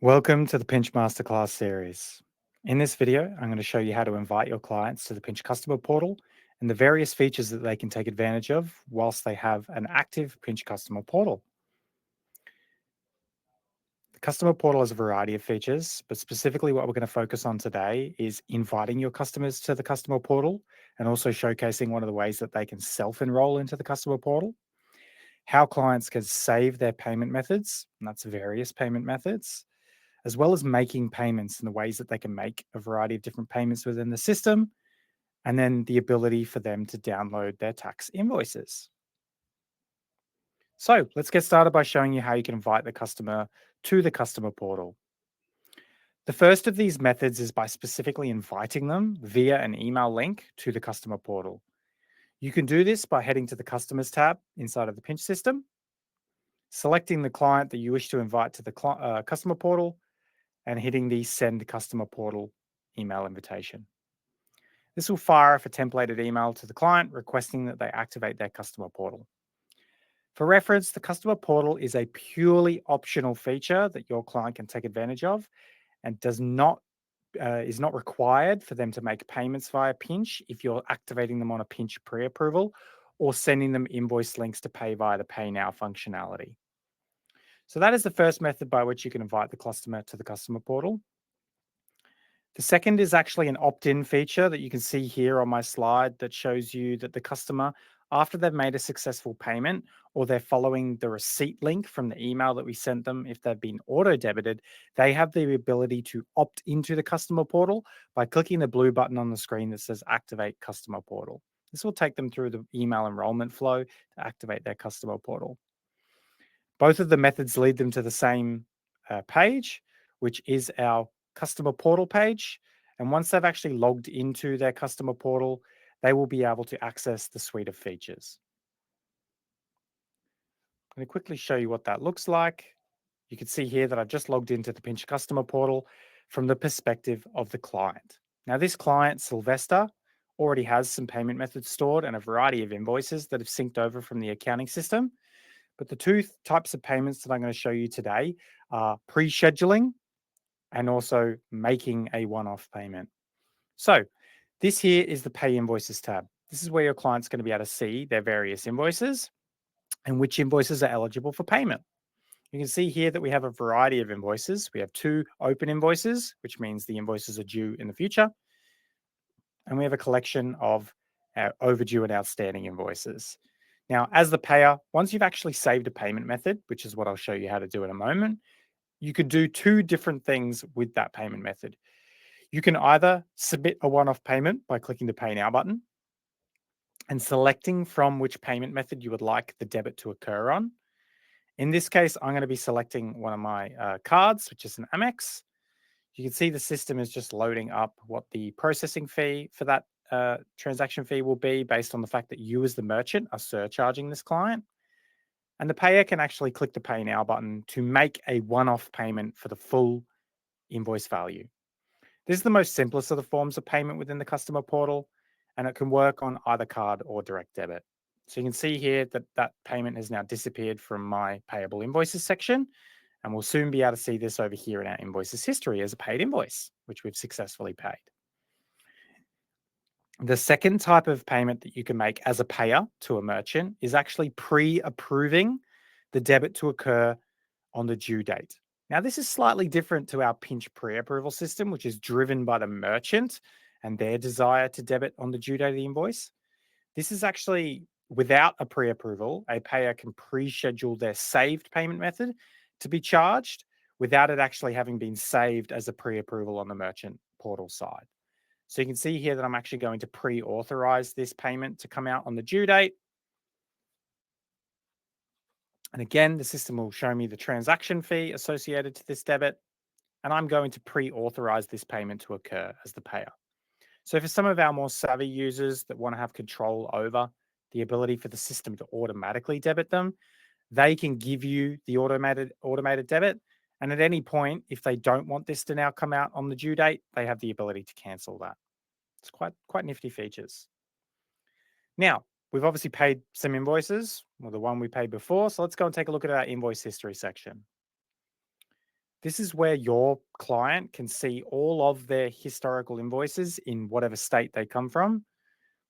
Welcome to the Pinch Masterclass series. In this video, I'm going to show you how to invite your clients to the Pinch customer portal and the various features that they can take advantage of whilst they have an active Pinch customer portal. The customer portal has a variety of features, but specifically what we're going to focus on today is inviting your customers to the customer portal and also showcasing one of the ways that they can self-enroll into the customer portal, how clients can save their payment methods, and that's various payment methods, as well as making payments and the ways that they can make a variety of different payments within the system, and then the ability for them to download their tax invoices. So let's get started by showing you how you can invite the customer to the customer portal. The first of these methods is by specifically inviting them via an email link to the customer portal. You can do this by heading to the Customers tab inside of the Pinch system, selecting the client that you wish to invite to the customer portal, and hitting the Send Customer Portal email invitation. This will fire off a templated email to the client requesting that they activate their customer portal. For reference, the customer portal is a purely optional feature that your client can take advantage of and is not required for them to make payments via Pinch if you're activating them on a Pinch pre-approval or sending them invoice links to pay via the Pay Now functionality. So that is the first method by which you can invite the customer to the customer portal. The second is actually an opt-in feature that you can see here on my slide that shows you that the customer, after they've made a successful payment or they're following the receipt link from the email that we sent them, if they've been auto-debited, they have the ability to opt into the customer portal by clicking the blue button on the screen that says Activate Customer Portal. This will take them through the email enrollment flow to activate their customer portal. Both of the methods lead them to the same page, which is our customer portal page. And once they've actually logged into their customer portal, they will be able to access the suite of features. I'm going to quickly show you what that looks like. You can see here that I've just logged into the Pinch customer portal from the perspective of the client. Now, this client, Sylvester, already has some payment methods stored and a variety of invoices that have synced over from the accounting system. But the two types of payments that I'm going to show you today are pre-scheduling and also making a one-off payment. So this here is the Pay Invoices tab. This is where your client's going to be able to see their various invoices and which invoices are eligible for payment. You can see here that we have a variety of invoices. We have 2 open invoices, which means the invoices are due in the future. And we have a collection of overdue and outstanding invoices. Now, as the payer, once you've actually saved a payment method, which is what I'll show you how to do in a moment, you could do 2 different things with that payment method. You can either submit a one-off payment by clicking the Pay Now button and selecting from which payment method you would like the debit to occur on. In this case, I'm going to be selecting one of my cards, which is an Amex. You can see the system is just loading up what the processing fee for that transaction fee will be based on the fact that you as the merchant are surcharging this client. And the payer can actually click the Pay Now button to make a one-off payment for the full invoice value. This is the most simplest of the forms of payment within the customer portal, and it can work on either card or direct debit. So you can see here that that payment has now disappeared from my payable invoices section, and we'll soon be able to see this over here in our invoices history as a paid invoice, which we've successfully paid. The second type of payment that you can make as a payer to a merchant is actually pre-approving the debit to occur on the due date. Now, this is slightly different to our Pinch pre-approval system, which is driven by the merchant and their desire to debit on the due date of the invoice. This is actually without a pre-approval, a payer can pre-schedule their saved payment method to be charged without it actually having been saved as a pre-approval on the merchant portal side. So you can see here that I'm actually going to pre-authorize this payment to come out on the due date. And again, the system will show me the transaction fee associated to this debit. And I'm going to pre-authorize this payment to occur as the payer. So for some of our more savvy users that want to have control over the ability for the system to automatically debit them, they can give you the automated debit. And at any point, if they don't want this to now come out on the due date, they have the ability to cancel that. It's quite nifty features. Now, we've obviously paid some invoices, or the one we paid before. So let's go and take a look at our invoice history section. This is where your client can see all of their historical invoices in whatever state they come from.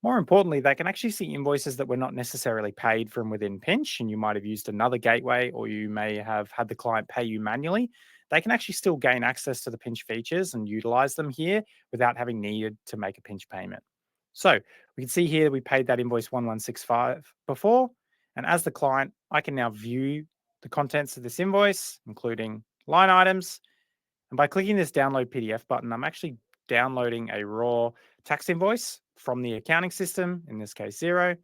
More importantly, they can actually see invoices that were not necessarily paid from within Pinch, and you might have used another gateway, or you may have had the client pay you manually. They can actually still gain access to the Pinch features and utilize them here without having needed to make a Pinch payment. So we can see here we paid that invoice 1165 before. And as the client, I can now view the contents of this invoice, including line items. And by clicking this download PDF button, I'm actually downloading a raw tax invoice from the accounting system, in this case Xero,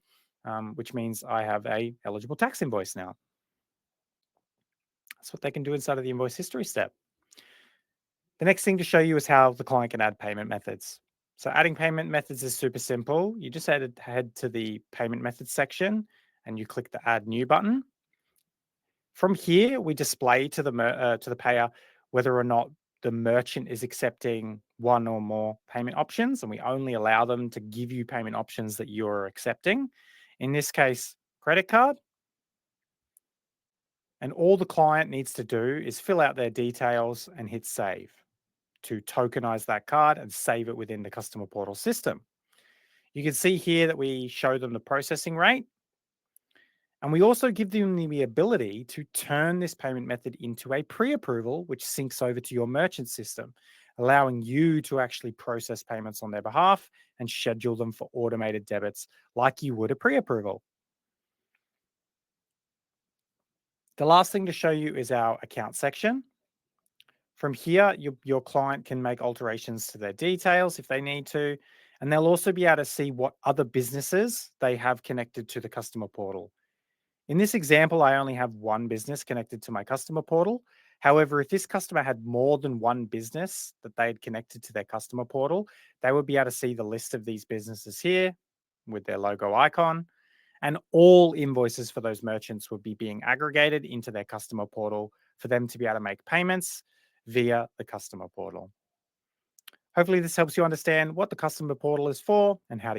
which means I have a eligible tax invoice now. That's what they can do inside of the invoice history step. The next thing to show you is how the client can add payment methods. So adding payment methods is super simple. You just head to the payment methods section and you click the add new button. From here, we display to the payer whether or not the merchant is accepting one or more payment options, and we only allow them to give you payment options that you're accepting. In this case, credit card. And all the client needs to do is fill out their details and hit save to tokenize that card and save it within the customer portal system. You can see here that we show them the processing rate. And we also give them the ability to turn this payment method into a pre-approval, which syncs over to your merchant system, allowing you to actually process payments on their behalf and schedule them for automated debits like you would a pre-approval. The last thing to show you is our account section. From here, your client can make alterations to their details if they need to, and they'll also be able to see what other businesses they have connected to the customer portal. In this example, I only have one business connected to my customer portal. However, if this customer had more than one business that they had connected to their customer portal, they would be able to see the list of these businesses here with their logo icon. And all invoices for those merchants would be being aggregated into their customer portal for them to be able to make payments via the customer portal. Hopefully, this helps you understand what the customer portal is for and how to